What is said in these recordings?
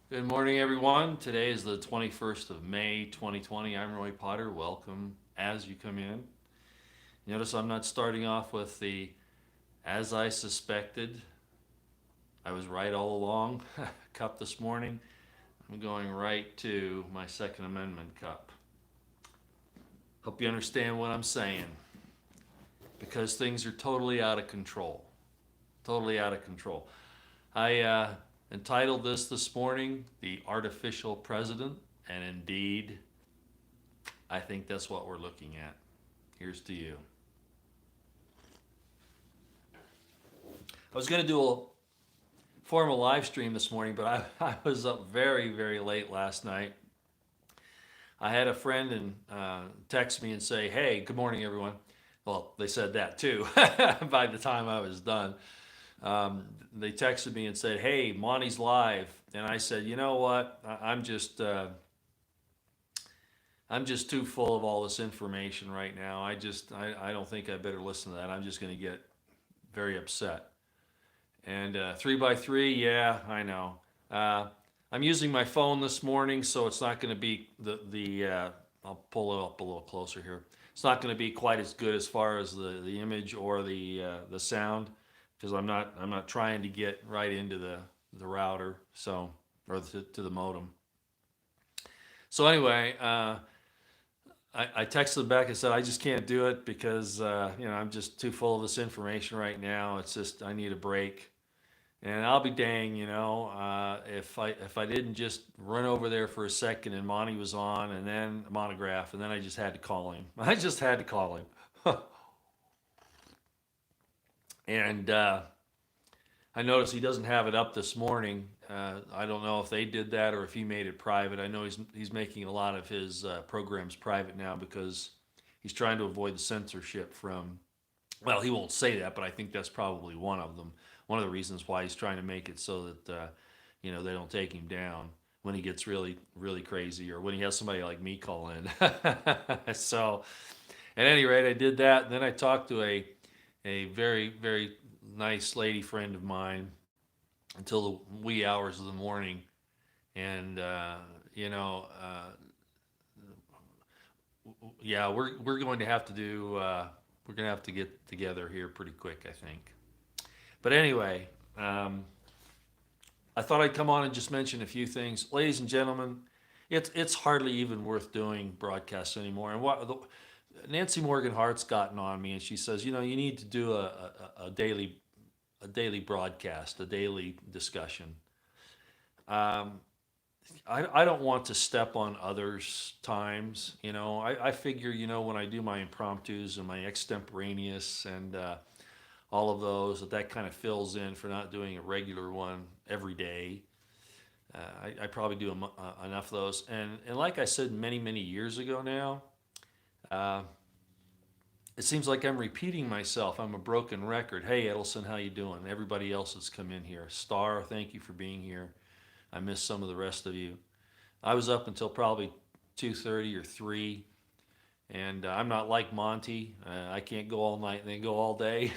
Good morning, everyone. Today is the 21st of May, 2020. I'm Roy Potter. Welcome as you come in. Notice I'm not starting off with the as I suspected. I was right all along cup this morning. I'm going right to my Second Amendment cup. Hope you understand what I'm saying because things are totally out of control. Totally out of control. I entitled this morning, The Artificial President, and indeed, I think that's what we're looking at. Here's to you. I was going to do a formal live stream this morning, but I was up very, very late last night. I had a friend and text me and say, "Hey, good morning, everyone." Well, they said that too by the time I was done. They texted me and said, "Hey, Monty's live," and I said, "You know what? I'm just too full of all this information right now. I don't think I better listen to that. I'm just going to get very upset." And three by three, yeah, I know. I'm using my phone this morning, so it's not going to be the. I'll pull it up a little closer here. It's not going to be quite as good as far as the image or the sound, because I'm not trying to get right into the router, so or to the modem. So anyway, I texted back and said I just can't do it because I'm just too full of this information right now. It's just I need a break. And I'll be dang, if I didn't just run over there for a second and Monty was on, and then Monograph, and then I just had to call him. I just had to call him, and I noticed he doesn't have it up this morning. I don't know if they did that or if he made it private. I know he's making a lot of his programs private now because he's trying to avoid the censorship from. Well, he won't say that, but I think that's probably one of them. One of the reasons why he's trying to make it so that they don't take him down when he gets really really crazy or when he has somebody like me call in. So, at any rate, I did that. And then I talked to a very very nice lady friend of mine until the wee hours of the morning, and yeah, we're going to have to do. We're going to have to get together here pretty quick, I think. But anyway, I thought I'd come on and just mention a few things, ladies and gentlemen. It's hardly even worth doing broadcasts anymore. And Nancy Morgan Hart's gotten on me, and she says, you need to do a daily broadcast, a daily discussion. Um, I don't want to step on others' times. I figure, when I do my impromptus and my extemporaneous and all of those, that kind of fills in for not doing a regular one every day. I probably do enough of those. And like I said many, many years ago now, uh, it seems like I'm repeating myself. I'm a broken record. Hey, Edelson, how you doing? Everybody else that's come in here. Star, thank you for being here. I missed some of the rest of you. I was up until probably 2:30 or 3, and I'm not like Monty. I can't go all night and then go all day.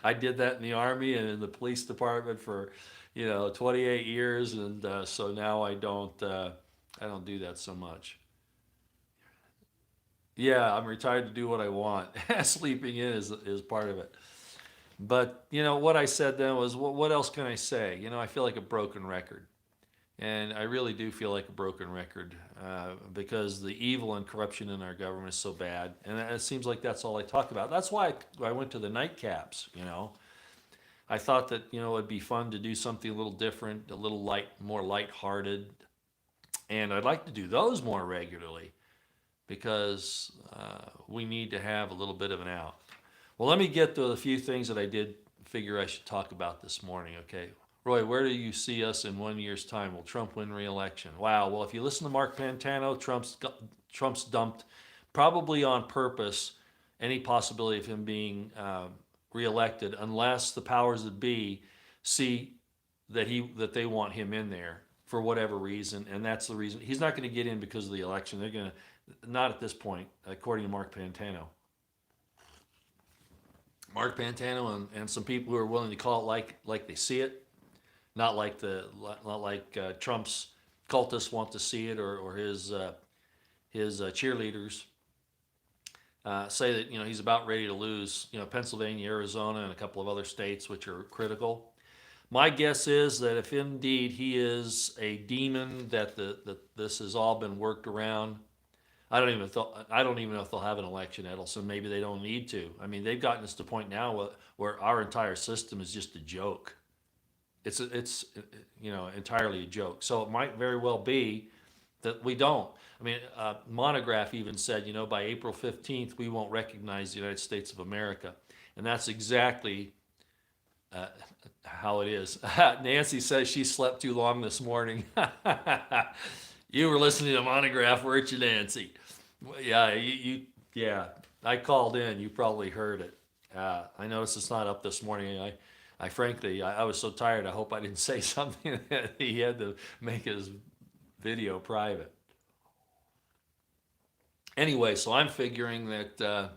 I did that in the Army and in the police department for, 28 years, and so now I don't do that so much. Yeah, I'm retired to do what I want. Sleeping in is part of it. But what I said then was, what else can I say? I feel like a broken record. And I really do feel like a broken record because the evil and corruption in our government is so bad. And it seems like that's all I talk about. That's why I went to the nightcaps. I thought that, it'd be fun to do something a little different, a little more lighthearted. And I'd like to do those more regularly because we need to have a little bit of an out. Well, let me get to a few things that I did figure I should talk about this morning, okay? Roy, where do you see us in 1 year's time? Will Trump win re-election? Wow. Well, if you listen to Mark Pantano, Trump's dumped, probably on purpose, any possibility of him being reelected, unless the powers that be see that they want him in there for whatever reason, and that's the reason he's not going to get in because of the election. They're going to not at this point, according to Mark Pantano. Mark Pantano and some people who are willing to call it like they see it. not like Trump's cultists want to see it, or his cheerleaders say that he's about ready to lose. Pennsylvania, Arizona, and a couple of other states which are critical. My guess is that if indeed he is a demon, that this has all been worked around. I don't even know if they'll have an election, Edelson. Maybe they don't need to. I mean, they've gotten us to the point now where our entire system is just a joke. It's entirely a joke. So it might very well be that we don't. I mean, Monograph even said, by April 15th, we won't recognize the United States of America. And that's exactly uh, how it is. Nancy says she slept too long this morning. You were listening to Monograph, weren't you, Nancy? Well, yeah, yeah. I called in. You probably heard it. I noticed it's not up this morning. I frankly, I was so tired. I hope I didn't say something that he had to make his video private. Anyway, so I'm figuring that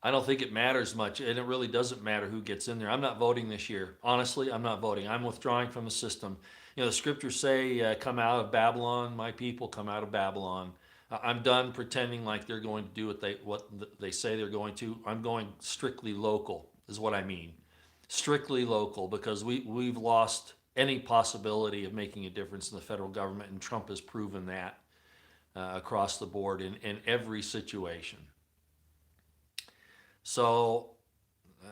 I don't think it matters much, and it really doesn't matter who gets in there. I'm not voting this year. Honestly, I'm not voting. I'm withdrawing from the system. The scriptures say, "Come out of Babylon, my people, come out of Babylon." I'm done pretending like they're going to do what they say they're going to. I'm going strictly local, is what I mean. Strictly local, because we've lost any possibility of making a difference in the federal government, and Trump has proven that across the board in every situation. So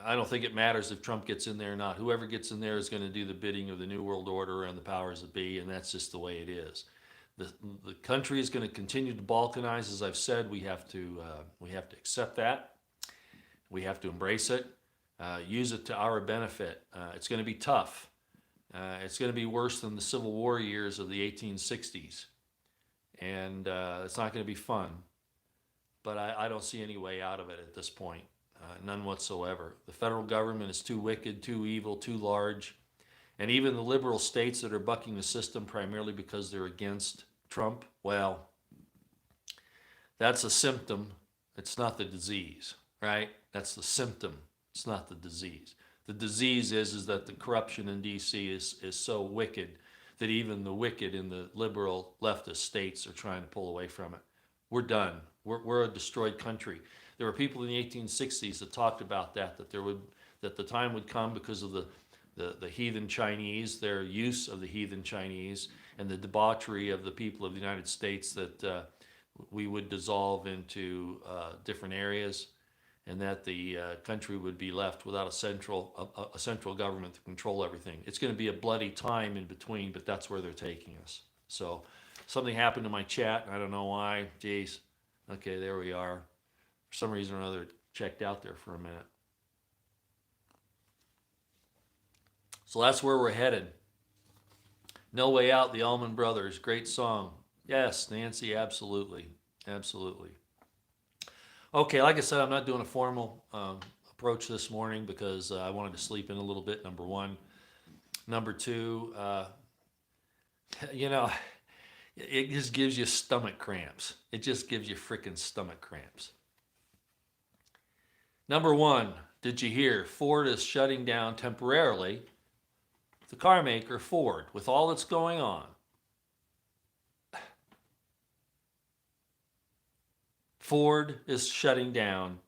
I don't think it matters if Trump gets in there or not. Whoever gets in there is going to do the bidding of the New World Order and the powers that be, and that's just the way it is. The country is going to continue to balkanize, as I've said. We have to accept that. We have to embrace it, use it to our benefit. It's going to be tough. It's going to be worse than the Civil War years of the 1860s, and it's not going to be fun. But I don't see any way out of it at this point. None whatsoever. The federal government is too wicked, too evil, too large. And even the liberal states that are bucking the system primarily because they're against Trump, well, that's a symptom. It's not the disease, right? That's the symptom. It's not the disease. The disease is that the corruption in D.C. is so wicked that even the wicked in the liberal leftist states are trying to pull away from it. We're done. We're a destroyed country. There were people in the 1860s that talked about that the time would come because of the heathen Chinese, their use of the heathen Chinese, and the debauchery of the people of the United States, that we would dissolve into different areas, and that the country would be left without a central government to control everything. It's going to be a bloody time in between, but that's where they're taking us. So something happened to my chat. I don't know why. Jeez. Okay, there we are. For some reason or another, it checked out there for a minute. So that's where we're headed. No Way Out, the Allman Brothers. Great song. Yes, Nancy, absolutely. Absolutely. Okay, like I said, I'm not doing a formal approach this morning because I wanted to sleep in a little bit, number one. Number two, you know, it just gives you stomach cramps. It just gives you freaking stomach cramps. Number one, did you hear Ford is shutting down temporarily? The car maker Ford, with all that's going on, Ford is shutting down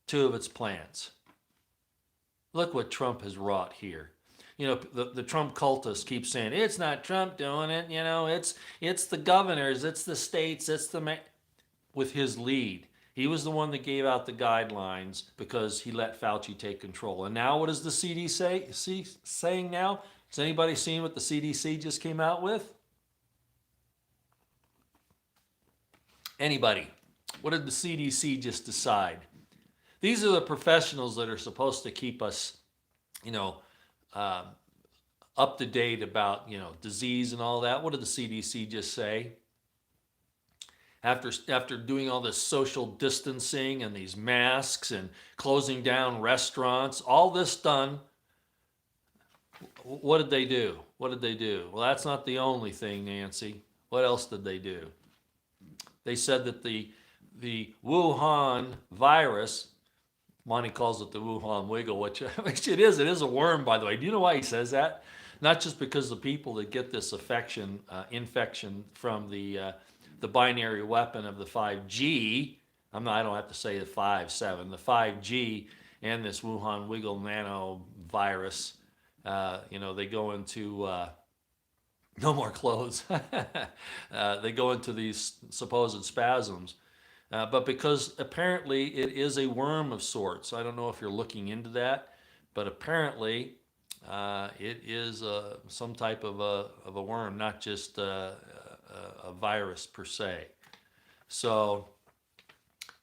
two of its plants. Look what Trump has wrought here. The Trump cultists keep saying it's not Trump doing it. It's the governors, it's the states, with his lead. He was the one that gave out the guidelines because he let Fauci take control. And now, what is the CDC saying now? Has anybody seen what the CDC just came out with? Anybody? What did the CDC just decide? These are the professionals that are supposed to keep us, uh, up to date about, disease and all that. What did the CDC just say? After doing all this social distancing and these masks and closing down restaurants, all this done, what did they do? What did they do? Well, that's not the only thing, Nancy. What else did they do? They said that the Wuhan virus Monty calls it the Wuhan wiggle, which it is. It is a worm, by the way. Do you know why he says that? Not just because the people that get this infection from the binary weapon of the 5G. I don't have to say the 5-7, the 5G and this Wuhan wiggle nanovirus. They go into no more clothes. They go into these supposed spasms. But because apparently it is a worm of sorts. I don't know if you're looking into that, but apparently it is some type of a worm, not just a virus per se. So,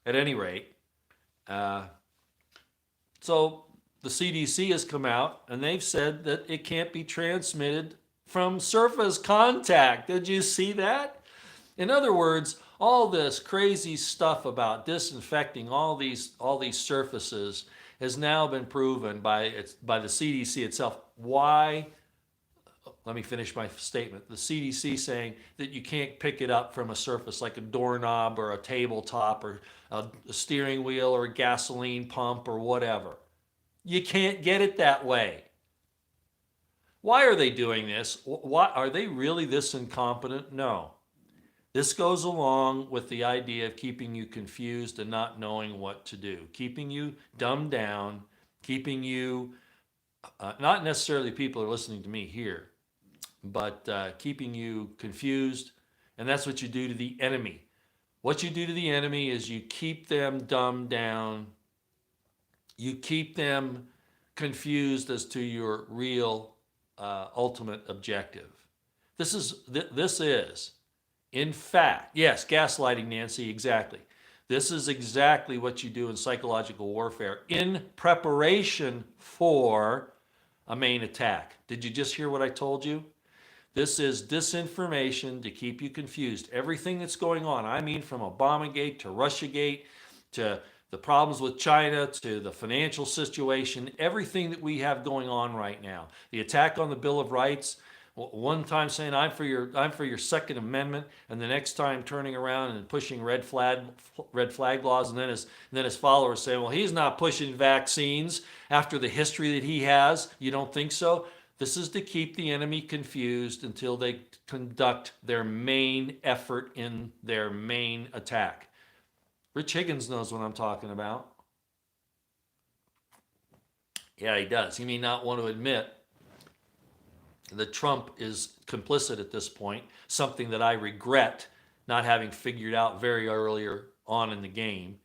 at any rate, so the CDC has come out and they've said that it can't be transmitted from surface contact. Did you see that? In other words, all this crazy stuff about disinfecting all these surfaces has now been proven by the CDC itself. Why? Let me finish my statement. The CDC saying that you can't pick it up from a surface like a doorknob or a tabletop or a steering wheel or a gasoline pump or whatever. You can't get it that way. Why are they doing this? Why are they really this incompetent? No. This goes along with the idea of keeping you confused and not knowing what to do, keeping you dumbed down, keeping you, not necessarily people are listening to me here, but keeping you confused. And that's what you do to the enemy. What you do to the enemy is you keep them dumbed down, you keep them confused as to your real ultimate objective. This is, in fact, yes, gaslighting, Nancy, exactly. This is exactly what you do in psychological warfare in preparation for a main attack. Did you just hear what I told you? This is disinformation to keep you confused. Everything that's going on, I mean from Obamagate to Russiagate to the problems with China to the financial situation, everything that we have going on right now. The attack on the Bill of Rights, one time saying I'm for your Second Amendment, and the next time turning around and pushing red flag laws, and then his followers say, well, he's not pushing vaccines after the history that he has. You don't think so? This is to keep the enemy confused until they conduct their main effort in their main attack. Rich Higgins knows what I'm talking about. Yeah, he does. He may not want to admit that Trump is complicit at this point, something that I regret not having figured out very earlier on in the game.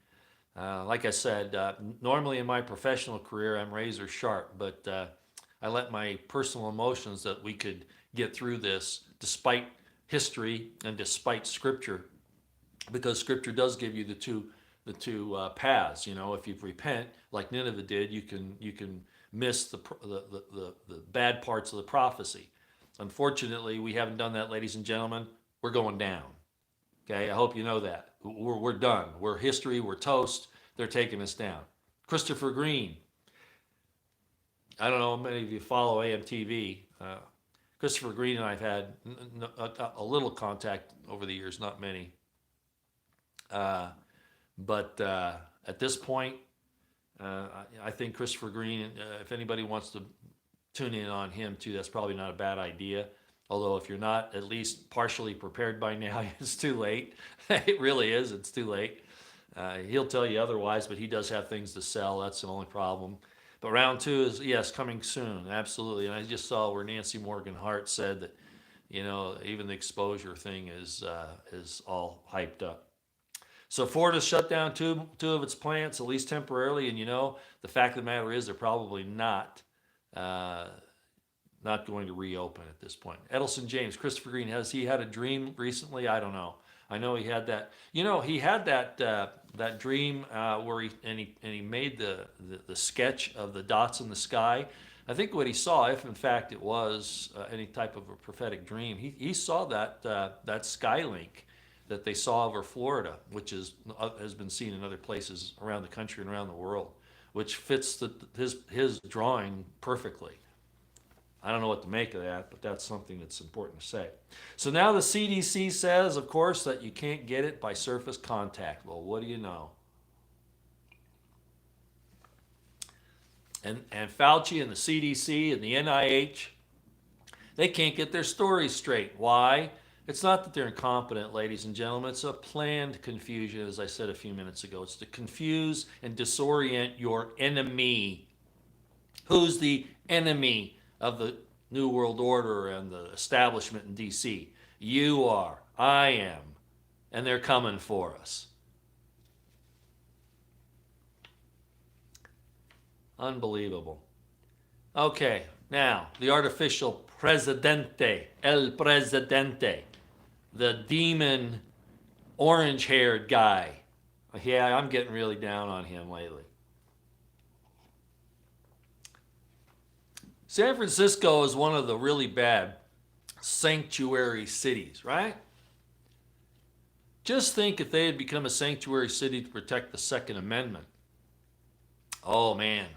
Like I said, normally in my professional career, I'm razor sharp, but I let my personal emotions that we could get through this despite history and despite scripture, because scripture does give you the two paths. If you repent like Nineveh did, you can miss the bad parts of the prophecy. Unfortunately, we haven't done that, ladies and gentlemen. We're going down. Okay, I hope you know that. We're done. We're history. We're toast. They're taking us down. Christopher Green. I don't know how many of you follow AMTV. Christopher Green and I've had a little contact over the years, not many. But at this point, I think Christopher Green, if anybody wants to tune in on him too, that's probably not a bad idea. Although if you're not at least partially prepared by now, it's too late. It really is. It's too late. He'll tell you otherwise, but he does have things to sell. That's the only problem. But round two is, yes, coming soon. Absolutely. And I just saw where Nancy Morgan Hart said that, even the exposure thing is all hyped up. So Florida's shut down two of its plants, at least temporarily. And the fact of the matter is they're probably not going to reopen at this point. Edelson James, Christopher Green, has he had a dream recently? I don't know. I know he had that. He had that dream where he made the sketch of the dots in the sky. I think what he saw, if in fact it was any type of a prophetic dream, he saw that Skylink that they saw over Florida, which has been seen in other places around the country and around the world, which fits his drawing perfectly. I don't know what to make of that, but that's something that's important to say. So now the CDC says, of course, that you can't get it by surface contact. Well, what do you know? And Fauci and the CDC and the NIH, they can't get their stories straight. Why? It's not that they're incompetent, ladies and gentlemen. It's a planned confusion, as I said a few minutes ago. It's to confuse and disorient your enemy. Who's the enemy of the New World Order and the establishment in D.C.? You are. I am. And they're coming for us. Unbelievable. Okay, now, the artificial presidente, el presidente, the demon orange-haired guy. Yeah, I'm getting really down on him lately. San Francisco is one of the really bad sanctuary cities, right? Just think if they had become a sanctuary city to protect the Second Amendment. Oh man,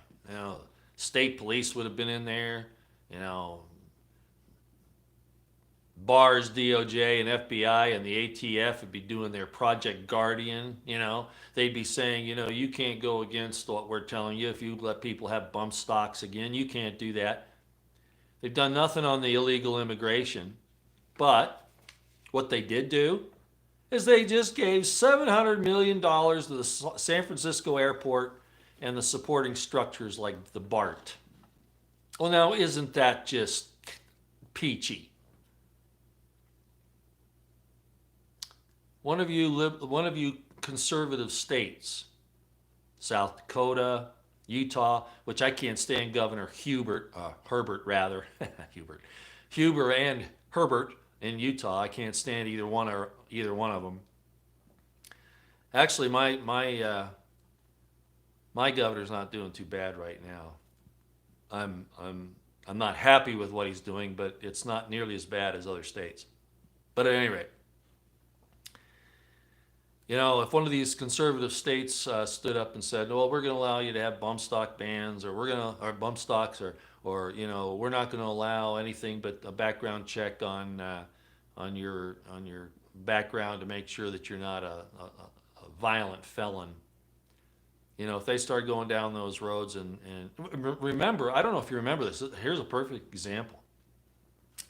state police would have been in there, you know, BARS, DOJ, and FBI and the ATF would be doing their Project Guardian. They'd be saying, you can't go against what we're telling you. If you let people have bump stocks again, you can't do that. They've done nothing on the illegal immigration. But what they did do is they just gave $700 million to the San Francisco airport and the supporting structures like the BART. Well, now, isn't that just peachy? One of you conservative states, South Dakota, Utah, which I can't stand Governor Huber and Herbert in Utah. I can't stand either one of them. Actually, my governor's not doing too bad right now. I'm not happy with what he's doing, but it's not nearly as bad as other states. But at any rate, if one of these conservative states stood up and said, "Well, we're going to allow you to have bump stock bans, or bump stocks, or we're not going to allow anything but a background check on your background to make sure that you're not a violent felon." If they start going down those roads, and remember, I don't know if you remember this. Here's a perfect example.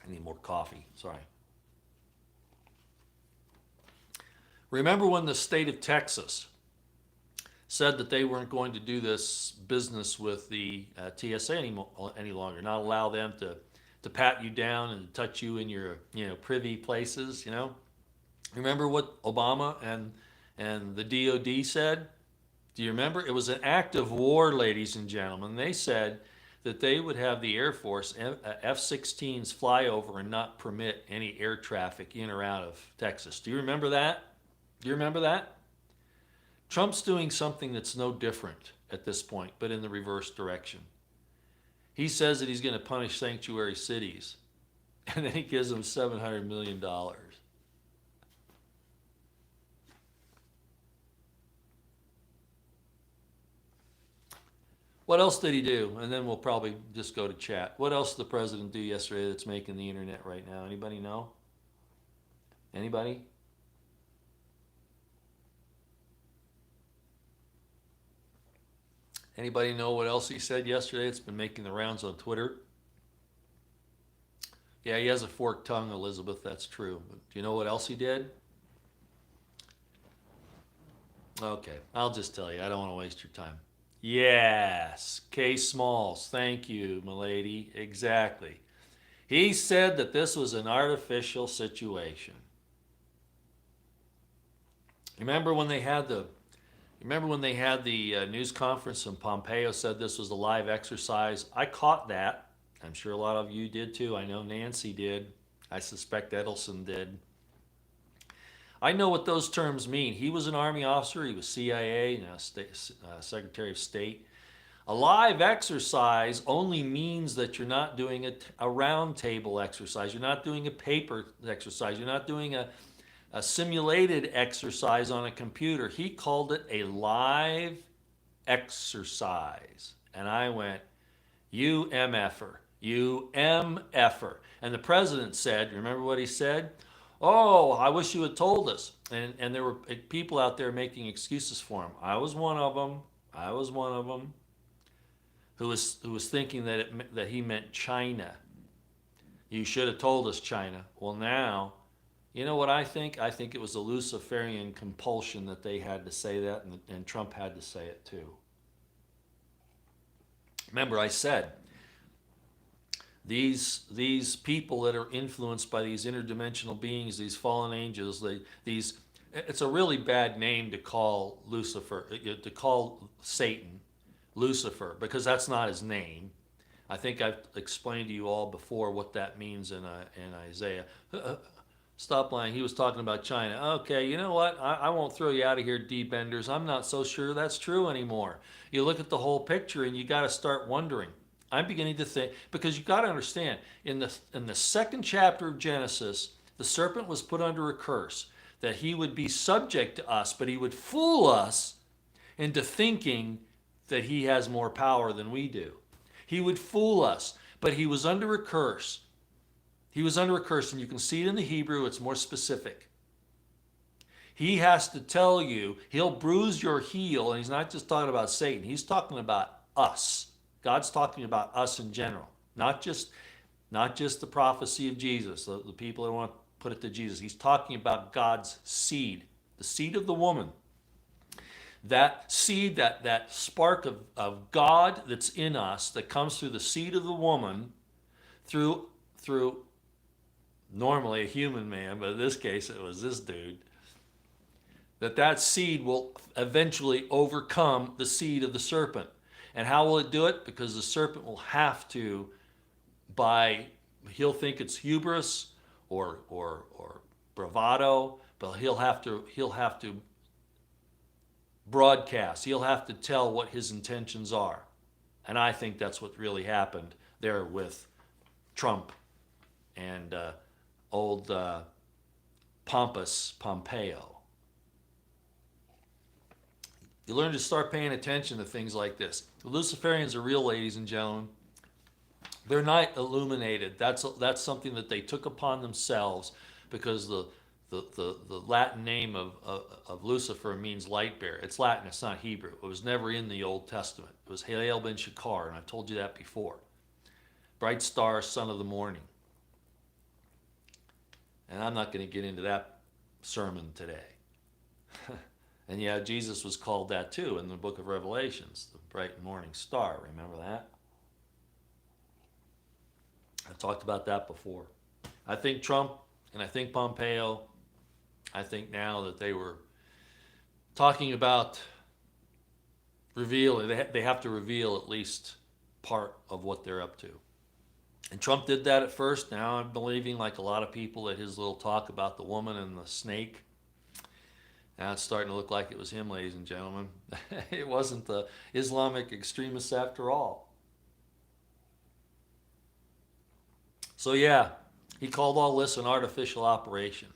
I need more coffee. Sorry. Remember when the state of Texas said that they weren't going to do this business with the TSA any longer, not allow them to pat you down and touch you in your privy places. Remember what Obama and the DOD said? Do you remember? It was an act of war, ladies and gentlemen. They said that they would have the Air Force F-16s fly over and not permit any air traffic in or out of Texas. Do you remember that? Do you remember that? Trump's doing something that's no different at this point, but in the reverse direction. He says that he's going to punish sanctuary cities, and then he gives them $700 million. What else did he do? And then we'll probably just go to chat. What else did the president do yesterday that's making the internet right now? Anybody know? Anybody? Anybody know what else he said yesterday? It's been making the rounds on Twitter. Yeah, he has a forked tongue, Elizabeth. That's true. But do you know what else he did? Okay, I'll just tell you. I don't want to waste your time. Yes, Kay Smalls. Thank you, milady. Exactly. He said that this was an artificial situation. Remember when they had the news conference and Pompeo said this was a live exercise? I caught that. I'm sure a lot of you did too. I know Nancy did. I suspect Edelson did. I know what those terms mean. He was an Army officer. He was CIA, Secretary of State. A live exercise only means that you're not doing a round table exercise. You're not doing a paper exercise. You're not doing a simulated exercise on a computer. He called it a live exercise. And I went, you MFer, you MFer. And the president said, remember what he said? Oh, I wish you had told us. And there were people out there making excuses for him. I was one of them. who was thinking that that he meant China. You should have told us China. Well, now, you know what I think? I think it was a Luciferian compulsion that they had to say that, and Trump had to say it too. Remember, I said these people that are influenced by these interdimensional beings, these fallen angels, these it's a really bad name to call Lucifer, to call Satan Lucifer, because that's not his name. I think I've explained to you all before what that means in Isaiah. Stop lying. He was talking about China. Okay, you know what? I won't throw you out of here, D-benders. I'm not so sure that's true anymore. You look at the whole picture and you got to start wondering. I'm beginning to think, because you got to understand, in the second chapter of Genesis, the serpent was put under a curse that he would be subject to us, but he would fool us into thinking that he has more power than we do. He would fool us, but he was under a curse. He was under a curse, and you can see it in the Hebrew, it's more specific. He has to tell you, he'll bruise your heel, and he's not just talking about Satan, he's talking about us. God's talking about us in general, not just the prophecy of Jesus, the people that want to put it to Jesus. He's talking about God's seed, the seed of the woman. That seed, that spark of God that's in us, that comes through the seed of the woman, through normally a human man, but in this case it was this dude, that seed will eventually overcome the seed of the serpent. And how will it do it? Because the serpent will have to, he'll think it's hubris or bravado, but he'll have to broadcast. He'll have to tell what his intentions are. And I think that's what really happened there with Trump and old pompous Pompeo. You learn to start paying attention to things like this. The Luciferians are real, ladies and gentlemen. They're not illuminated. That's something that they took upon themselves, because the Latin name of Lucifer means light bearer. It's Latin, it's not Hebrew. It was never in the Old Testament. It was Halel ben Shakar, and I've told you that before. Bright star, son of the morning. And I'm not going to get into that sermon today. And yeah, Jesus was called that too in the book of Revelations, the bright morning star. Remember that? I've talked about that before. I think Trump and I think Pompeo, I think now that they were talking about revealing, they have to reveal at least part of what they're up to. And Trump did that at first. Now I'm believing, like a lot of people, that his little talk about the woman and the snake, now it's starting to look like it was him, ladies and gentlemen. It wasn't the Islamic extremists after all. So yeah, he called all this an artificial operation,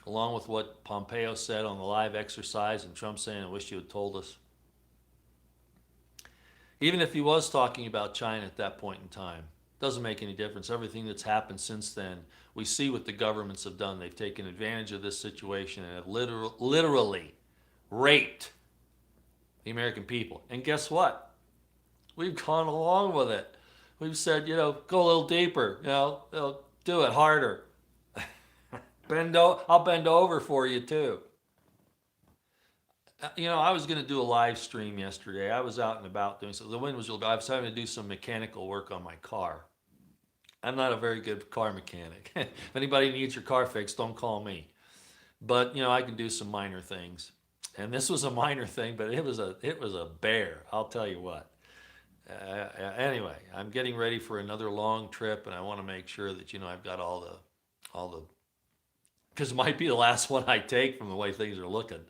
along with what Pompeo said on the live exercise, and Trump saying, I wish you had told us. Even if he was talking about China at that point in time, doesn't make any difference. Everything that's happened since then, we see what the governments have done. They've taken advantage of this situation and have literally raped the American people. And guess what? We've gone along with it. We've said, go a little deeper, do it harder. I'll bend over for you too. I was going to do a live stream yesterday. I was out and about doing something. The wind was really bad. I was having to do some mechanical work on my car. I'm not a very good car mechanic. If anybody needs your car fixed, don't call me. But, I can do some minor things. And this was a minor thing, but it was a bear, I'll tell you what. Anyway, I'm getting ready for another long trip, and I want to make sure that, I've got all the, because it might be the last one I take from the way things are looking.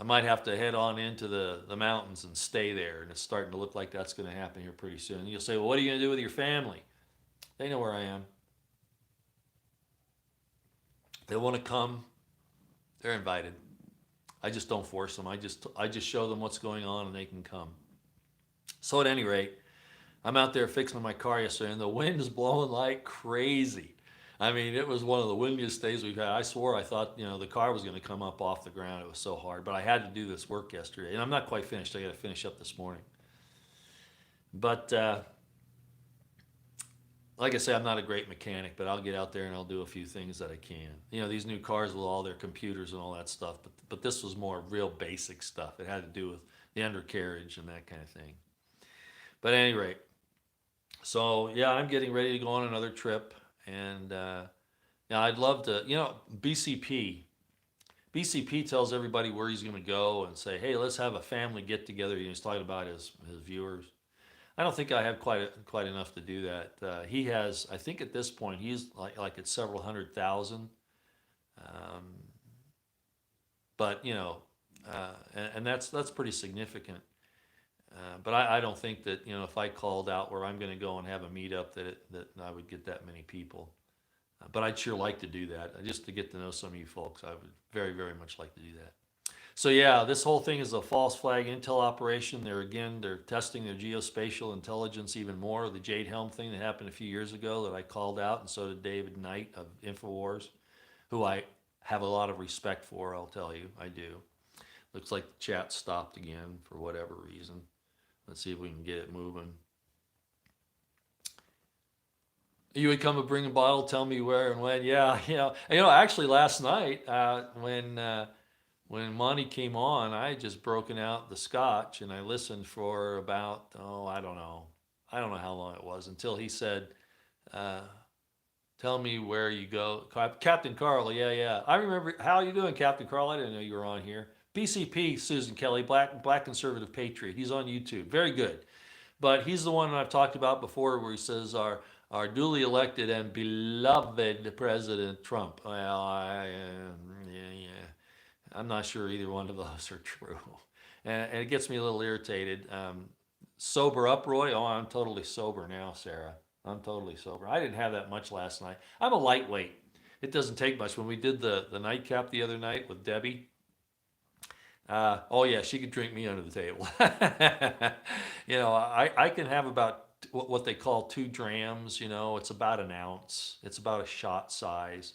I might have to head on into the mountains and stay there, and it's starting to look like that's going to happen here pretty soon. And you'll say, well, what are you going to do with your family? They know where I am. They want to come, they're invited. I just don't force them. I just show them what's going on, and they can come. So at any rate, I'm out there fixing my car yesterday, and the wind is blowing like crazy. I mean, it was one of the windiest days we've had. I swore I thought, the car was going to come up off the ground. It was so hard. But I had to do this work yesterday. And I'm not quite finished. I got to finish up this morning. But like I say, I'm not a great mechanic, but I'll get out there and I'll do a few things that I can. These new cars with all their computers and all that stuff. But this was more real basic stuff. It had to do with the undercarriage and that kind of thing. But at any rate, so yeah, I'm getting ready to go on another trip. And yeah, I'd love to, BCP. BCP tells everybody where he's going to go and say, hey, let's have a family get together. He's talking about his viewers. I don't think I have quite enough to do that. He has, I think at this point, he's like at several 100,000. Um, but and that's pretty significant. But I don't think that if I called out where I'm going to go and have a meetup that I would get that many people. But I'd sure like to do that just to get to know some of you folks. I would very, very much like to do that. So yeah, this whole thing is a false flag intel operation. They're testing their geospatial intelligence even more. The Jade Helm thing that happened a few years ago that I called out, and so did David Knight of Infowars, who I have a lot of respect for. I'll tell you, I do. Looks like the chat stopped again for whatever reason. Let's see if we can get it moving. You would come and bring a bottle, tell me where and when. Yeah, actually last night when Monty came on, I had just broken out the scotch and I listened for about, I don't know how long it was until he said, tell me where you go. Captain Carl, yeah. I remember, how are you doing, Captain Carl? I didn't know you were on here. BCP, Susan Kelly, Black Conservative Patriot. He's on YouTube. Very good. But he's the one I've talked about before where he says our duly elected and beloved President Trump. Well, yeah. I'm not sure either one of those are true. And it gets me a little irritated. Sober up, Roy? Oh, I'm totally sober now, Sarah. I'm totally sober. I didn't have that much last night. I'm a lightweight. It doesn't take much. When we did the nightcap the other night with Debbie, oh yeah, she could drink me under the table. I can have about what they call 2 drams. It's about an ounce. It's about a shot size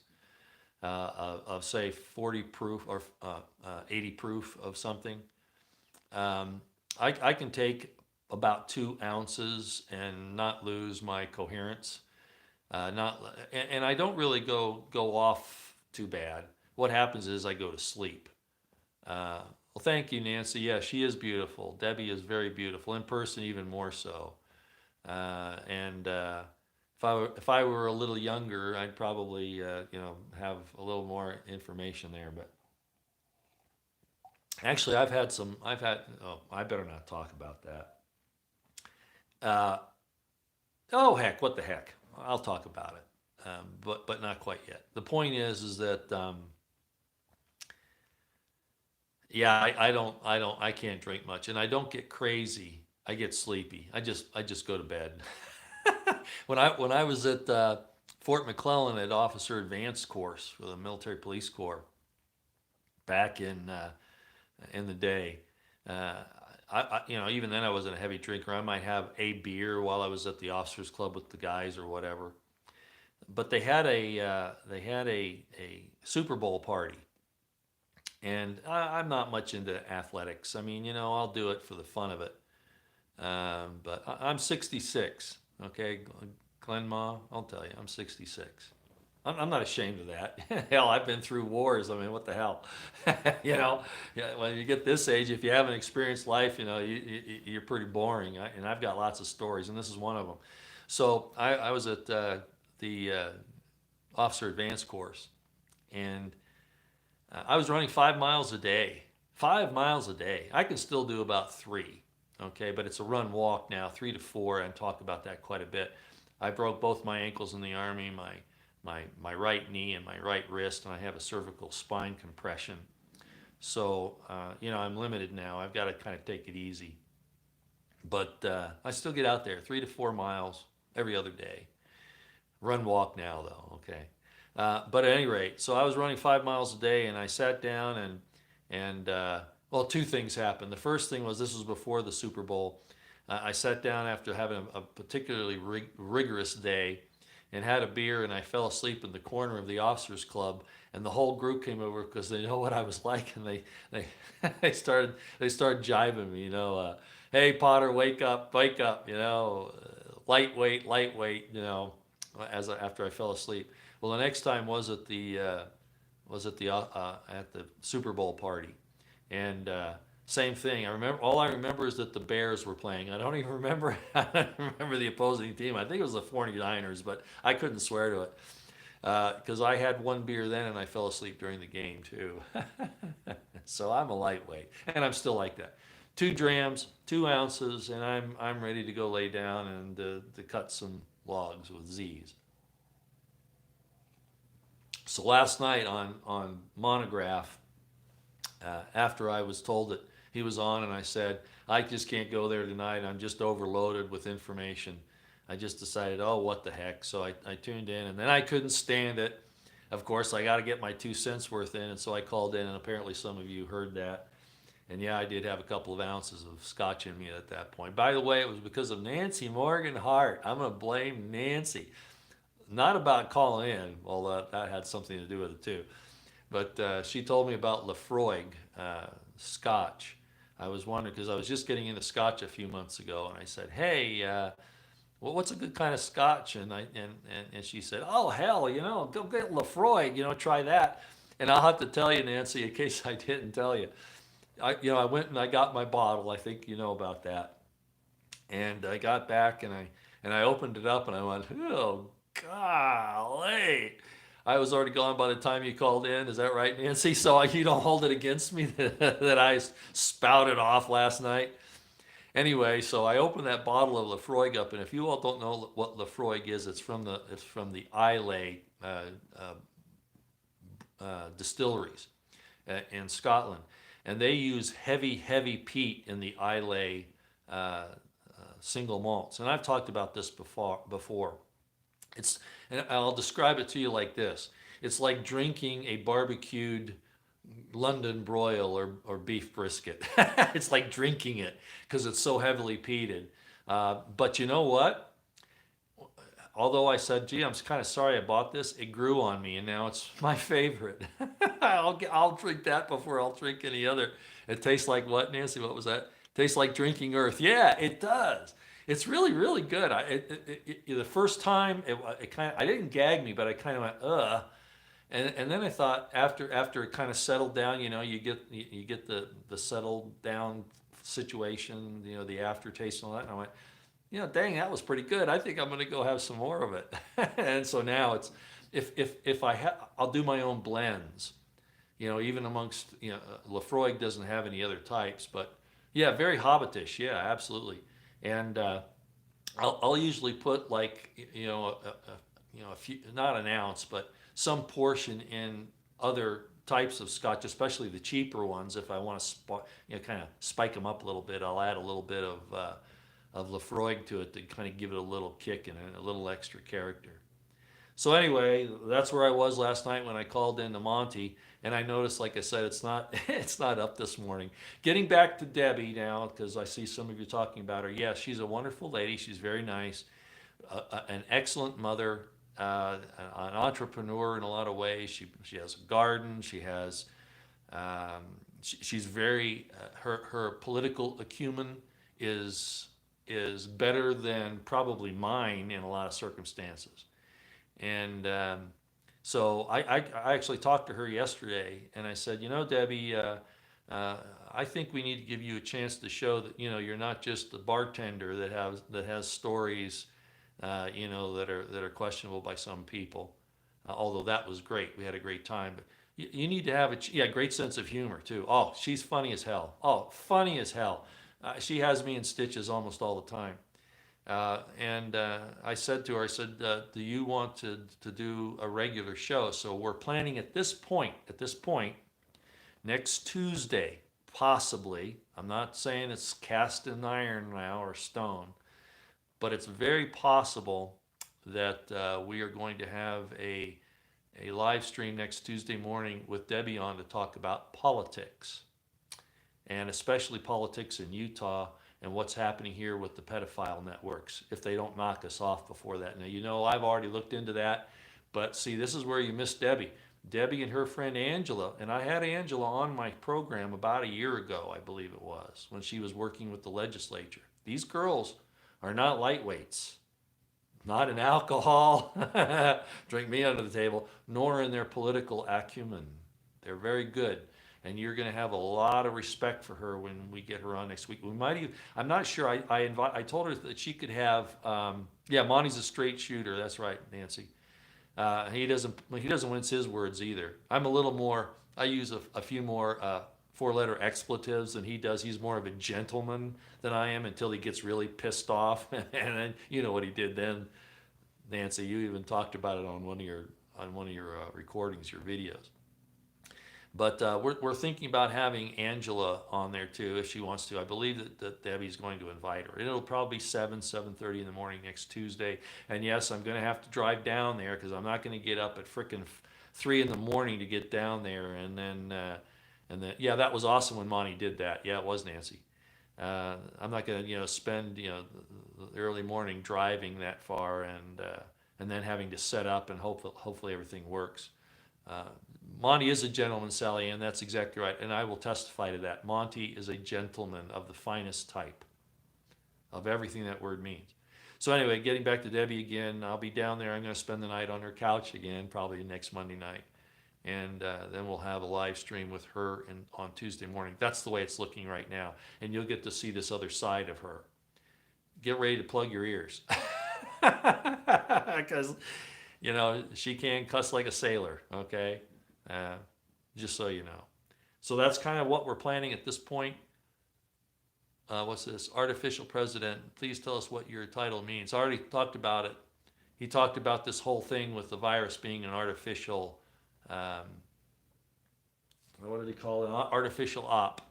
of say 40 proof or 80 proof of something. I can take about 2 ounces and not lose my coherence. And I don't really go off too bad. What happens is I go to sleep. Well, thank you, Nancy. Yeah, she is beautiful. Debbie is very beautiful in person, even more so. And if I were a little younger, I'd probably have a little more information there. But actually, I better not talk about that. Oh heck, what the heck? I'll talk about it, but not quite yet. The point is that yeah, I can't drink much, and I don't get crazy. I get sleepy. I just go to bed. When I was at Fort McClellan at Officer Advanced course for the Military Police Corps back in the day, even then I wasn't a heavy drinker. I might have a beer while I was at the officers club with the guys or whatever. But they had a Super Bowl party, and I'm not much into athletics. I mean, I'll do it for the fun of it. But I'm 66. Okay, Glenma, I'll tell you, I'm 66. I'm not ashamed of that. Hell, I've been through wars. I mean, what the hell? Yeah, when you get this age, if you haven't experienced life, you're pretty boring. And I've got lots of stories, and this is one of them. So I was at the Officer Advanced course, and I was running 5 miles a day. 5 miles a day. I can still do about 3. Okay, but it's a run walk now, 3 to 4, and talk about that quite a bit. I broke both my ankles in the Army, my right knee and my right wrist, and I have a cervical spine compression. So, I'm limited now. I've got to kind of take it easy. But I still get out there, 3 to 4 miles every other day. Run walk now, though, okay? But at any rate, so I was running 5 miles a day, and I sat down and well, 2 things happened. The first thing was, this was before the Super Bowl. I sat down after having a particularly rigorous day, and had a beer, and I fell asleep in the corner of the officers club, and the whole group came over because they know what I was like, and they they started jiving me, hey Potter, wake up, lightweight, lightweight, after I fell asleep. Well, the next time was at the Super Bowl party, and same thing. All I remember is that the Bears were playing. I don't even remember. I don't remember the opposing team. I think it was the 49ers, but I couldn't swear to it because I had one beer then and I fell asleep during the game too. So I'm a lightweight, and I'm still like that. 2 drams, 2 ounces, and I'm ready to go lay down and to cut some logs with Z's. So last night on Monograph, after I was told that he was on, and I said, I just can't go there tonight. I'm just overloaded with information. I just decided, oh, what the heck. So I tuned in, and then I couldn't stand it. Of course, I got to get my 2 cents worth in, and so I called in, and apparently some of you heard that. And yeah, I did have a couple of ounces of scotch in me at that point. By the way, it was because of Nancy Morgan Hart. I'm going to blame Nancy. Not about calling in, although that had something to do with it too. But she told me about Lefroy Scotch. I was wondering because I was just getting into Scotch a few months ago, and I said, "Hey, well, what's a good kind of Scotch?" And she said, "Oh hell, go get Lefroy, try that." And I'll have to tell you, Nancy, in case I didn't tell you, I went and I got my bottle. I think you know about that. And I got back and I opened it up and I went, oh golly. I was already gone by the time you called in. Is that right, Nancy? So you don't hold it against me that I spouted off last night. Anyway, so I opened that bottle of Lefroy up, and if you all don't know what Lefroy is, it's from the Islay distilleries in Scotland, and they use heavy, heavy peat in the Islay single malts. And I've talked about this before. And I'll describe it to you like this: it's like drinking a barbecued London broil or beef brisket. It's like drinking it because it's so heavily peated. But you know what? Although I said, gee, I'm kind of sorry I bought this, it grew on me, and now it's my favorite. I'll drink that before I'll drink any other. It tastes like what, Nancy? What was that? Tastes like drinking earth. Yeah, it does. It's really, really good. The first time, it kind of, I didn't gag me, but I kind of went, ugh. And then I thought after it kind of settled down, you get the settled down situation, the aftertaste and all that. And I went, dang, that was pretty good. I think I'm going to go have some more of it. And so now it's if I'll do my own blends. Even amongst Lefroy doesn't have any other types, but yeah, very hobbitish. Yeah, absolutely. And I'll usually put like a few, not an ounce, but some portion in other types of scotch, especially the cheaper ones. If I want to kind of spike them up a little bit, I'll add a little bit of Lefroy to it to kind of give it a little kick and a little extra character. So anyway, that's where I was last night when I called in to Monty, and I noticed, like I said, it's not it's not up this morning. Getting back to Debbie now, because I see some of you talking about her. Yes, she's a wonderful lady. She's very nice, an excellent mother, an entrepreneur in a lot of ways. She has a garden. She's very her political acumen is better than probably mine in a lot of circumstances. And so I actually talked to her yesterday, and I said, Debbie, I think we need to give you a chance to show that you're not just the bartender that has stories, that are questionable by some people. Although that was great, we had a great time. But you need to have a great sense of humor too. Oh, she's funny as hell. Oh, funny as hell. She has me in stitches almost all the time. And I said to her, do you want to do a regular show? So we're planning at this point, next Tuesday, possibly. I'm not saying it's cast in iron now or stone, but it's very possible that we are going to have a live stream next Tuesday morning with Debbie on to talk about politics, and especially politics in Utah and what's happening here with the pedophile networks if they don't knock us off before that. Now, you know, I've already looked into that, but see, this is where you miss Debbie. Debbie and her friend Angela, and I had Angela on my program about a year ago, I believe it was, when she was working with the legislature. These girls are not lightweights, not in alcohol, drink me under the table, nor in their political acumen. They're very good. And you're going to have a lot of respect for her when we get her on next week. We might even, I'm not sure, I told her that she could have, yeah, Monty's a straight shooter. That's right, Nancy. He doesn't mince his words either. I'm a little more, I use a few more four-letter expletives than he does. He's more of a gentleman than I am until he gets really pissed off. And then you know what he did then, Nancy. You even talked about it on one of your recordings, your videos. But we're thinking about having Angela on there too, if she wants to. I believe that Debbie's going to invite her. It'll probably be 7:30 in the morning next Tuesday. And yes, I'm going to have to drive down there because I'm not going to get up at frickin' 3 in the morning to get down there. And then, yeah, that was awesome when Monty did that. Yeah, it was, Nancy. I'm not going to, spend, the early morning driving that far and then having to set up and hopefully everything works. Monty is a gentleman, Sally Ann. That's exactly right. And I will testify to that. Monty is a gentleman of the finest type, of everything that word means. So anyway, getting back to Debbie again, I'll be down there. I'm going to spend the night on her couch again, probably next Monday night. And then we'll have a live stream with her on Tuesday morning. That's the way it's looking right now. And you'll get to see this other side of her. Get ready to plug your ears. Because, she can cuss like a sailor, okay? Just so you know. So that's kind of what we're planning at this point. What's this? Artificial president. Please tell us what your title means. I already talked about it. He talked about this whole thing with the virus being an artificial, what did he call it? Artificial op.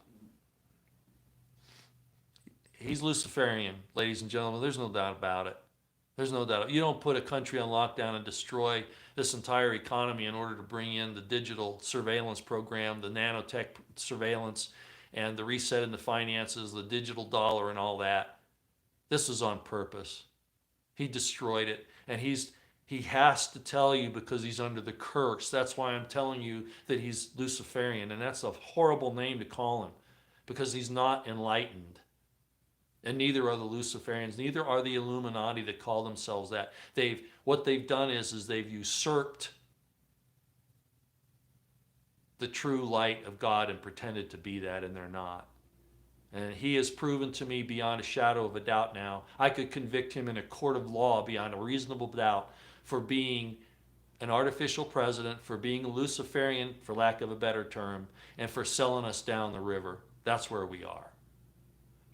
He's Luciferian, ladies and gentlemen. There's no doubt about it. There's no doubt. You don't put a country on lockdown and destroy this entire economy in order to bring in the digital surveillance program, the nanotech surveillance, and the reset in the finances, the digital dollar and all that. This was on purpose. He destroyed it. And he has to tell you because he's under the curse. That's why I'm telling you that he's Luciferian. And that's a horrible name to call him because he's not enlightened. And neither are the Luciferians, neither are the Illuminati that call themselves that. What they've done is they've usurped the true light of God and pretended to be that, and they're not. And he has proven to me beyond a shadow of a doubt now. I could convict him in a court of law beyond a reasonable doubt for being an artificial president, for being a Luciferian, for lack of a better term, and for selling us down the river. That's where we are.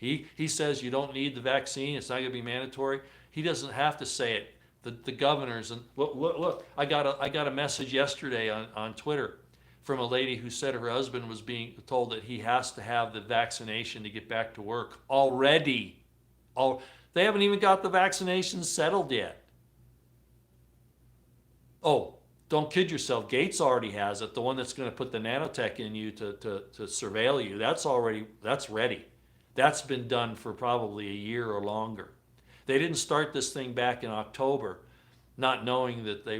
He says you don't need the vaccine. It's not going to be mandatory. He doesn't have to say it. The governors, and look, I got a message yesterday on Twitter from a lady who said her husband was being told that he has to have the vaccination to get back to work already. They haven't even got the vaccination settled yet. Oh, don't kid yourself. Gates already has it. The one that's going to put the nanotech in you to surveil you. That's ready. That's been done for probably a year or longer. They didn't start this thing back in October, not knowing that they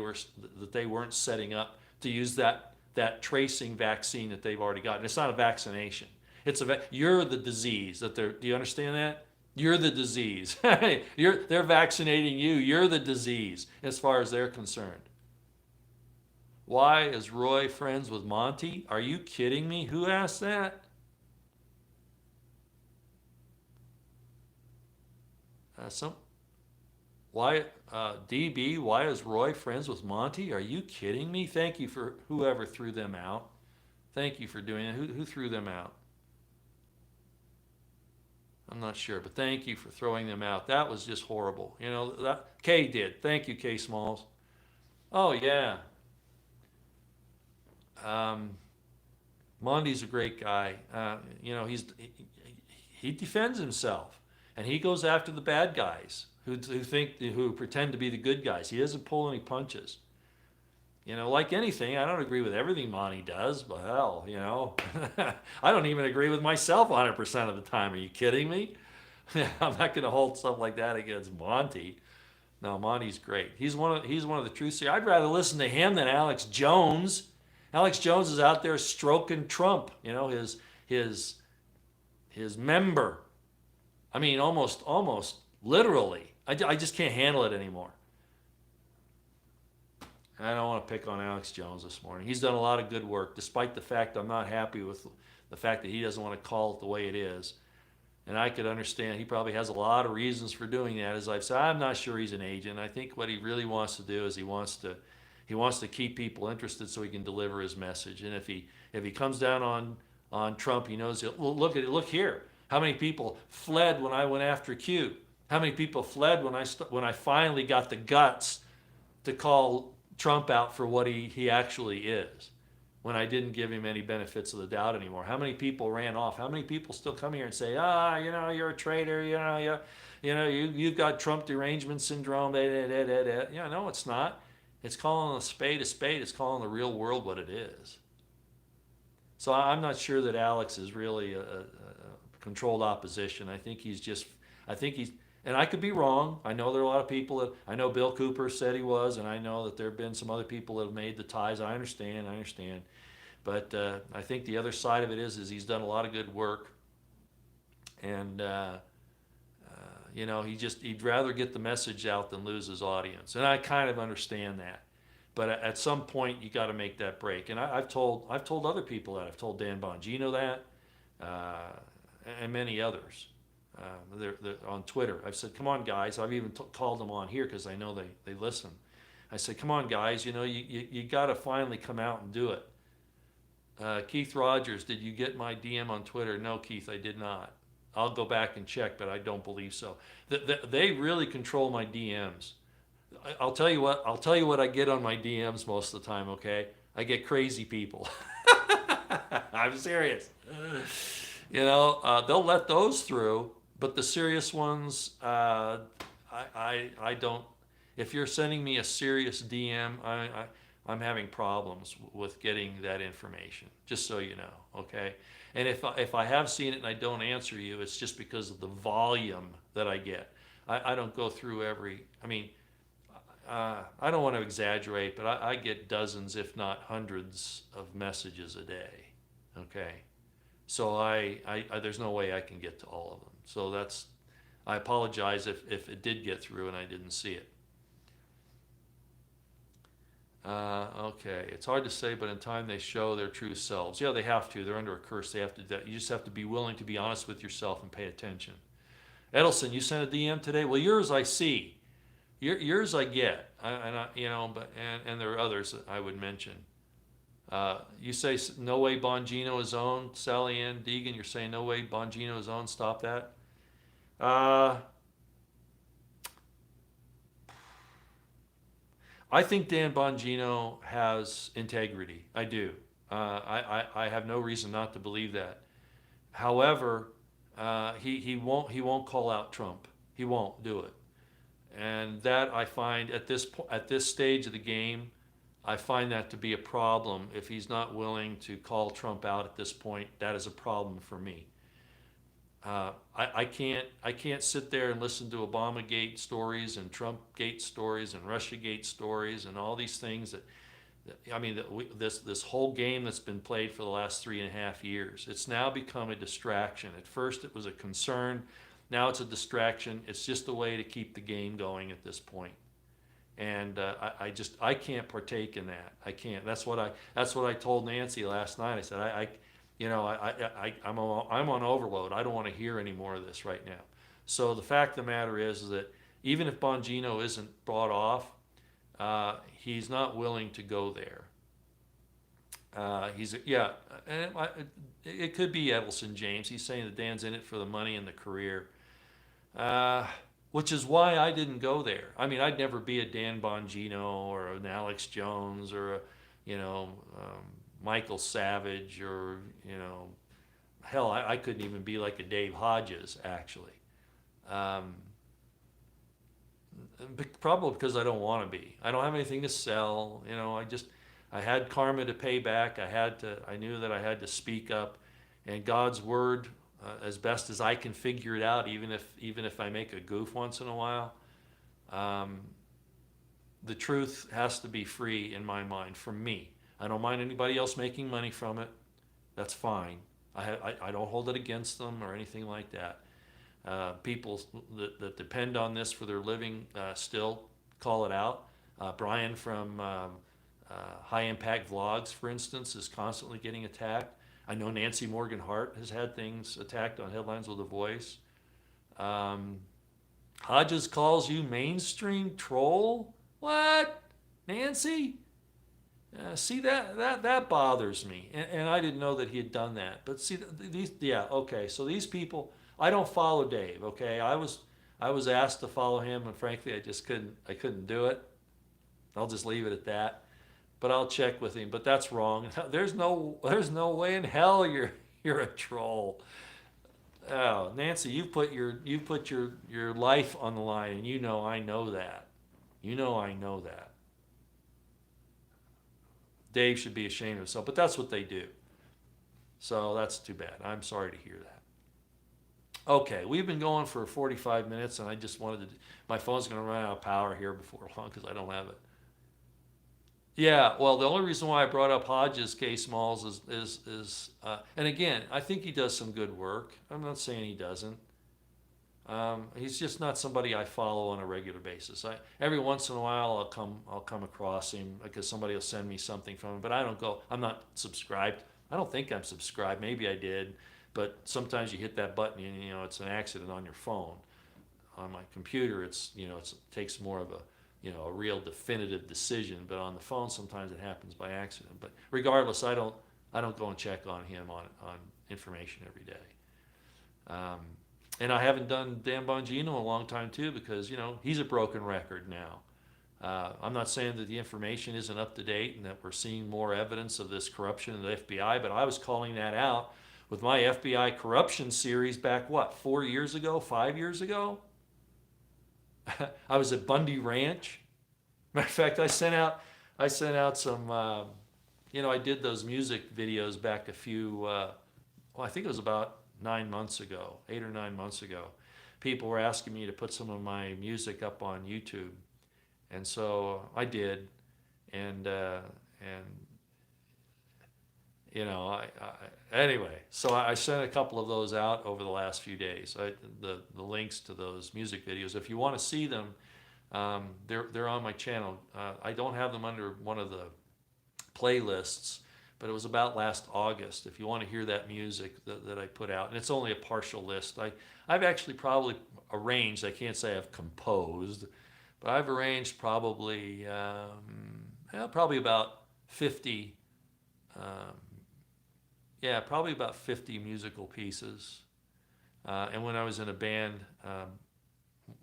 weren't setting up to use that tracing vaccine that they've already gotten. It's not a vaccination. You're the disease do you understand that? You're the disease. They're vaccinating you. You're the disease as far as they're concerned. Why is Roy friends with Monty? Are you kidding me? Who asked that? DB, why is Roy friends with Monty? Are you kidding me? Thank you for whoever threw them out. Thank you for doing it. Who threw them out? I'm not sure, but thank you for throwing them out. That was just horrible. Kay did. Thank you, Kay Smalls. Oh, yeah. Monty's a great guy. He defends himself. And he goes after the bad guys who pretend to be the good guys. He doesn't pull any punches. Like anything, I don't agree with everything Monty does, but hell, I don't even agree with myself 100% of the time. Are you kidding me? I'm not going to hold stuff like that against Monty. No, Monty's great. He's one of the truth seekers. I'd rather listen to him than Alex Jones. Alex Jones is out there stroking Trump, his his member. I mean, almost literally. I just can't handle it anymore. I don't want to pick on Alex Jones this morning. He's done a lot of good work, despite the fact I'm not happy with the fact that he doesn't want to call it the way it is. And I could understand he probably has a lot of reasons for doing that. As I've said, I'm not sure he's an agent. I think what he really wants to do is he wants to keep people interested so he can deliver his message. And if he comes down on Trump, he knows. Well, look here. How many people fled when I went after Q? How many people fled when I finally got the guts to call Trump out for what he actually is, when I didn't give him any benefits of the doubt anymore? How many people ran off? How many people still come here and say, you're a traitor, you've got Trump derangement syndrome, no, it's not. It's calling a spade a spade. It's calling the real world what it is. So I'm not sure that Alex is really a controlled opposition. I think he's, and I could be wrong. I know there are a lot of people I know Bill Cooper said he was, and I know that there have been some other people that have made the ties. I understand. But I think the other side of it is he's done a lot of good work. And, he'd rather get the message out than lose his audience. And I kind of understand that. But at some point, you got to make that break. And I've told other people that. I've told Dan Bongino that, and many others. They're on Twitter. I've said, come on, guys. I've even called them on here because I know they listen. I said, come on, guys. You got to finally come out and do it. Keith Rogers, did you get my DM on Twitter? No, Keith, I did not. I'll go back and check, but I don't believe so. They really control my DMs. I'll tell you what I get on my DMs most of the time, okay? I get crazy people. I'm serious. They'll let those through, but the serious ones, I don't. If you're sending me a serious DM, I'm having problems with getting that information, just so you know, okay? And if I have seen it and I don't answer you, it's just because of the volume that I get. I don't go through I don't want to exaggerate, but I get dozens, if not hundreds, of messages a day, okay? So there's no way I can get to all of them. So I apologize if it did get through and I didn't see it. Okay, it's hard to say, but in time they show their true selves. Yeah, they have to. They're under a curse. They have to. You just have to be willing to be honest with yourself and pay attention. Edelson, you sent a DM today. Well, yours I see. Yours I get. And there are others that I would mention. You say no way Bongino is owned. Sally Ann Deegan, you're saying no way Bongino is owned. Stop that. I think Dan Bongino has integrity. I do. I have no reason not to believe that. However, he won't call out Trump. He won't do it. And that I find at this stage of the game, I find that to be a problem. If he's not willing to call Trump out at this point, that is a problem for me. I can't sit there and listen to Obamagate stories and Trumpgate stories and Russiagate stories and all these things this whole game that's been played for the last 3.5 years. It's now become a distraction. At first it was a concern. Now it's a distraction. It's just a way to keep the game going at this point. And I can't partake in that. I can't. That's what I told Nancy last night. I said I'm on overload. I don't want to hear any more of this right now. So the fact of the matter is that even if Bongino isn't brought off, he's not willing to go there. It could be Edelson James. He's saying that Dan's in it for the money and the career, which is why I didn't go there. I mean, I'd never be a Dan Bongino or an Alex Jones or a Michael Savage or hell, I couldn't even be like a Dave Hodges actually. Probably because I don't want to be. I don't have anything to sell. I had karma to pay back. I knew that I had to speak up, and God's word as best as I can figure it out, even if I make a goof once in a while. Um, the truth has to be free in my mind from me. I don't mind anybody else making money from it. That's fine. I don't hold it against them or anything like that. People that depend on this for their living still call it out. Brian from High Impact Vlogs, for instance, is constantly getting attacked. I know Nancy Morgan Hart has had things attacked on Headlines with a Voice. Um, Hodges calls you mainstream troll? What? Nancy? See, that bothers me. And I didn't know that he had done that. But see, these, yeah, okay. So these people, I don't follow Dave, okay? I was asked to follow him, and frankly, I couldn't do it. I'll just leave it at that. But I'll check with him. But that's wrong. There's no way in hell you're a troll. Oh, Nancy, you put your life on the line, and you know I know that. You know I know that. Dave should be ashamed of himself, but that's what they do. So that's too bad. I'm sorry to hear that. Okay, we've been going for 45 minutes, and I just wanted to. My phone's going to run out of power here before long because I don't have it. Yeah, well, the only reason why I brought up Hodges' case, Smalls, and again, I think he does some good work. I'm not saying he doesn't. He's just not somebody I follow on a regular basis. Every once in a while I'll come across him because somebody will send me something from him, but I don't go. I'm not subscribed. I don't think I'm subscribed. Maybe I did, but sometimes you hit that button and it's an accident on your phone. On my computer, it takes more of a real definitive decision, but on the phone sometimes it happens by accident. But regardless, I don't go and check on him on information every day. And I haven't done Dan Bongino in a long time too because he's a broken record now. I'm not saying that the information isn't up to date and that we're seeing more evidence of this corruption in the FBI, but I was calling that out with my FBI corruption series back 4 years ago, 5 years ago. I was at Bundy Ranch. Matter of fact, I sent out some. I did those music videos back a few. I think it was about 9 months ago, 8 or 9 months ago. People were asking me to put some of my music up on YouTube, and so I did, and anyway, so I sent a couple of those out over the last few days. The links to those music videos, if you want to see them, they're on my channel. I don't have them under one of the playlists, but it was about last August. If you want to hear that music that I put out, and it's only a partial list. I've actually probably arranged. I can't say I've composed, but I've arranged probably about 50. Probably about 50 musical pieces. And when I was in a band,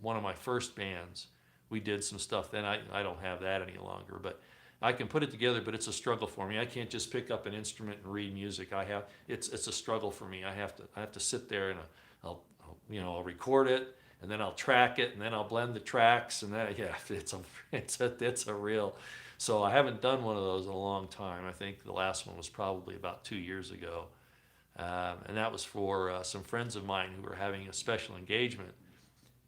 one of my first bands, we did some stuff. Then I don't have that any longer, but I can put it together. But it's a struggle for me. I can't just pick up an instrument and read music. It's a struggle for me. I have to sit there and I'll record it, and then I'll track it, and then I'll blend the tracks, and then it's a real. So I haven't done one of those in a long time. I think the last one was probably about 2 years ago. And that was for some friends of mine who were having a special engagement.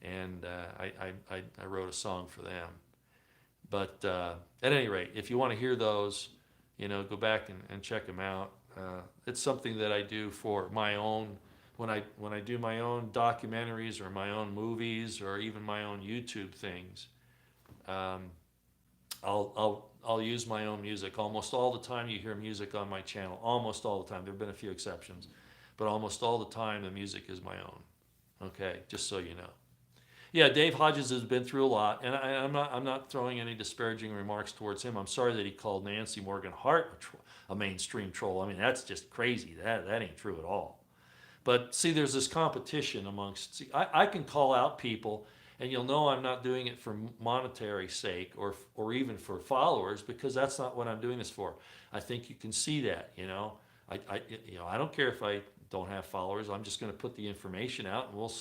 And I wrote a song for them. But at any rate, if you want to hear those, go back and check them out. It's something that I do for my own, when I do my own documentaries or my own movies or even my own YouTube things. I'll use my own music. Almost all the time you hear music on my channel. Almost all the time. There have been a few exceptions, but almost all the time the music is my own. Okay, just so you know. Yeah, Dave Hodges has been through a lot, and I'm not throwing any disparaging remarks towards him. I'm sorry that he called Nancy Morgan Hart a mainstream troll. I mean, that's just crazy. That ain't true at all. But see, there's this competition amongst. I can call out people. And you'll know I'm not doing it for monetary sake or even for followers, because that's not what I'm doing this for. I think you can see that, I don't care if I don't have followers. I'm just going to put the information out, and we'll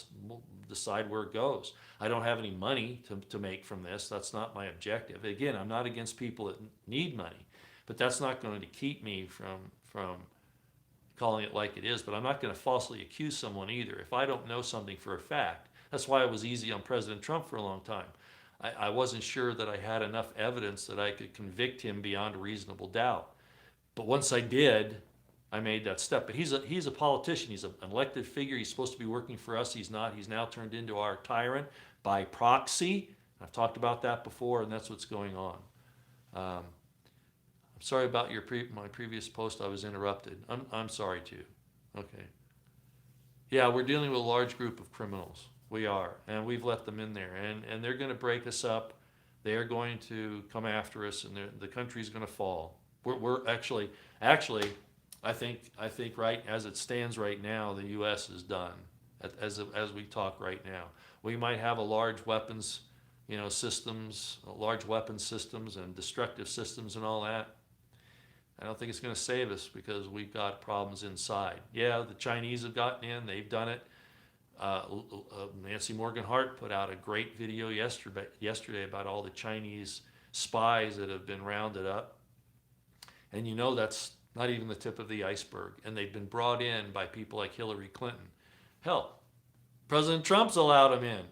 decide where it goes. I don't have any money to make from this. That's not my objective. Again, I'm not against people that need money, but that's not going to keep me from calling it like it is, but I'm not going to falsely accuse someone either if I don't know something for a fact. That's why it was easy on President Trump for a long time. I wasn't sure that I had enough evidence that I could convict him beyond a reasonable doubt. But once I did, I made that step. But he's a politician. He's an elected figure. He's supposed to be working for us. He's not. He's now turned into our tyrant by proxy. I've talked about that before, and that's what's going on. I'm sorry about my previous post. I was interrupted. I'm sorry too. Okay. Yeah, we're dealing with a large group of criminals. We are, and we've let them in there, and they're going to break us up. They are going to come after us, and the country's going to fall. We're actually, I think right as it stands right now, the U.S. is done. As we talk right now, we might have a large weapons, systems, large weapons systems, and destructive systems, and all that. I don't think it's going to save us because we've got problems inside. Yeah, the Chinese have gotten in; they've done it. Nancy Morgan Hart put out a great video yesterday about all the Chinese spies that have been rounded up. And that's not even the tip of the iceberg. And they've been brought in by people like Hillary Clinton. Hell, President Trump's allowed them in.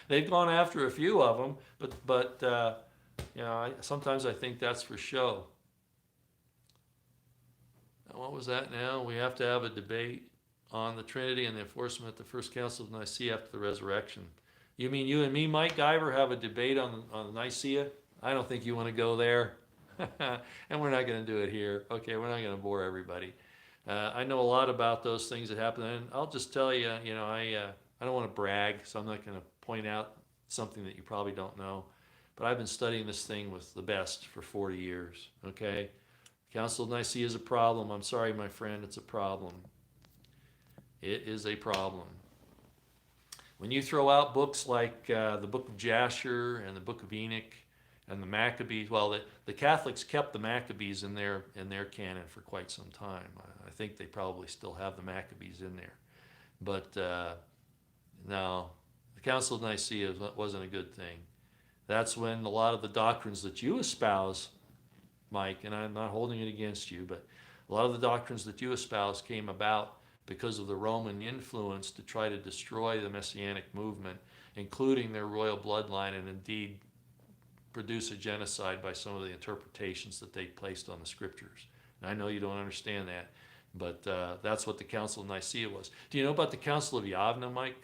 They've gone after a few of them, but sometimes I think that's for show. What was that now? We have to have a debate on the Trinity and the enforcement at the First Council of Nicaea after the resurrection. You mean you and me, Mike Guyver, have a debate on Nicaea? I don't think you want to go there. And we're not going to do it here. Okay, we're not going to bore everybody. I know a lot about those things that happen, and I'll just tell you, I don't want to brag, so I'm not going to point out something that you probably don't know. But I've been studying this thing with the best for 40 years, okay? Council of Nicaea is a problem. I'm sorry, my friend, it's a problem. It is a problem. When you throw out books like the Book of Jasher and the Book of Enoch and the Maccabees, well, the Catholics kept the Maccabees in their canon for quite some time. I think they probably still have the Maccabees in there. But no, the Council of Nicaea wasn't a good thing. That's when a lot of the doctrines that you espouse, Mike, and I'm not holding it against you, but a lot of the doctrines that you espouse came about because of the Roman influence to try to destroy the Messianic movement, including their royal bloodline, and indeed produce a genocide by some of the interpretations that they placed on the scriptures. And I know you don't understand that, but that's what the Council of Nicaea was. Do you know about the Council of Yavna, Mike?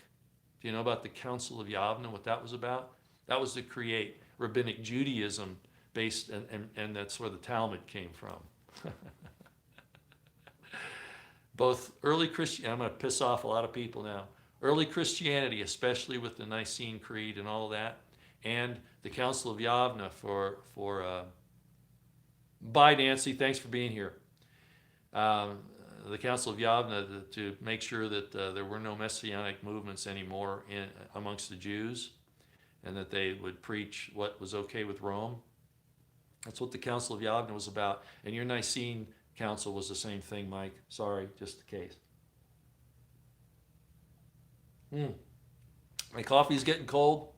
Do you know about the Council of Yavna, what that was about? That was to create rabbinic Judaism based, and that's where the Talmud came from. Both early Christianity, I'm going to piss off a lot of people now, early Christianity, especially with the Nicene Creed and all that, and the Council of Yavna bye Nancy, thanks for being here. The Council of Yavna to make sure that there were no Messianic movements anymore amongst the Jews, and that they would preach what was okay with Rome. That's what the Council of Yavna was about. And your Nicene Council was the same thing, Mike. Sorry, just the case. My coffee's getting cold.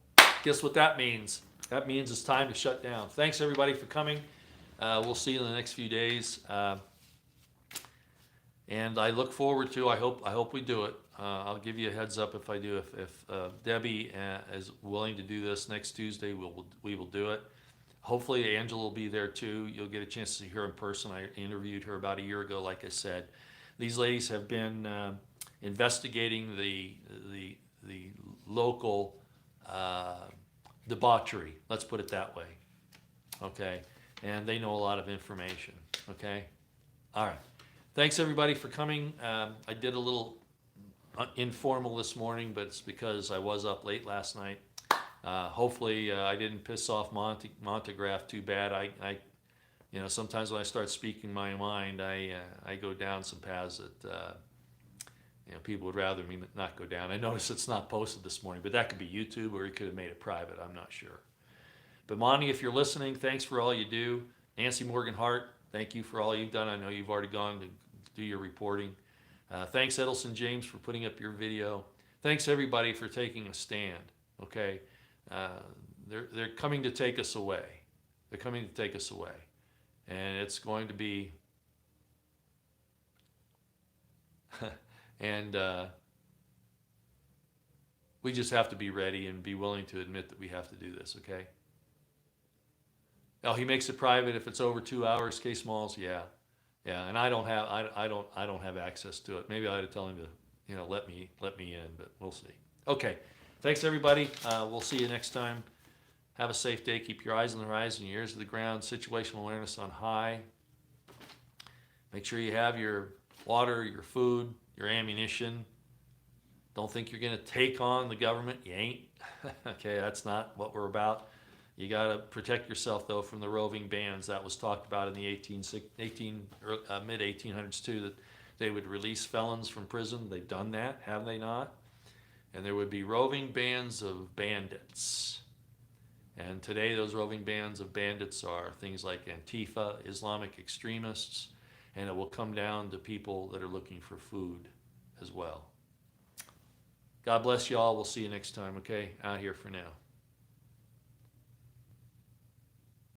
Guess what that means? That means it's time to shut down. Thanks everybody for coming. We'll see you in the next few days. And I look forward to, I hope we do it. I'll give you a heads up if I do. If Debbie is willing to do this next Tuesday, we will do it. Hopefully Angela will be there too. You'll get a chance to see her in person. I interviewed her about a year ago, like I said. These ladies have been investigating the local debauchery. Let's put it that way. Okay? And they know a lot of information. Okay? All right. Thanks everybody for coming. I did a little informal this morning, but it's because I was up late last night. Hopefully I didn't piss off Montegraph too bad. I sometimes when I start speaking my mind, I go down some paths that people would rather me not go down. I noticed it's not posted this morning, but that could be YouTube, or he could have made it private. I'm not sure. But Monty, if you're listening, thanks for all you do. Nancy Morgan Hart, thank you for all you've done. I know you've already gone to do your reporting. Thanks Edelson James for putting up your video. Thanks everybody for taking a stand. Okay. They're coming to take us away. They're coming to take us away. And it's going to be And we just have to be ready and be willing to admit that we have to do this, okay? Oh, he makes it private if it's over 2 hours, Case Smalls, yeah. Yeah, and I don't have access to it. Maybe I ought to tell him to, let me in, but we'll see. Okay. Thanks everybody. We'll see you next time. Have a safe day. Keep your eyes on the horizon, your ears to the ground, situational awareness on high. Make sure you have your water, your food, your ammunition. Don't think you're going to take on the government. You ain't. Okay, that's not what we're about. You got to protect yourself, though, from the roving bands. That was talked about in the mid-1800s, too, that they would release felons from prison. They've done that, have they not? And there would be roving bands of bandits. And today, those roving bands of bandits are things like Antifa, Islamic extremists, and it will come down to people that are looking for food as well. God bless you all. We'll see you next time, okay? Out here for now.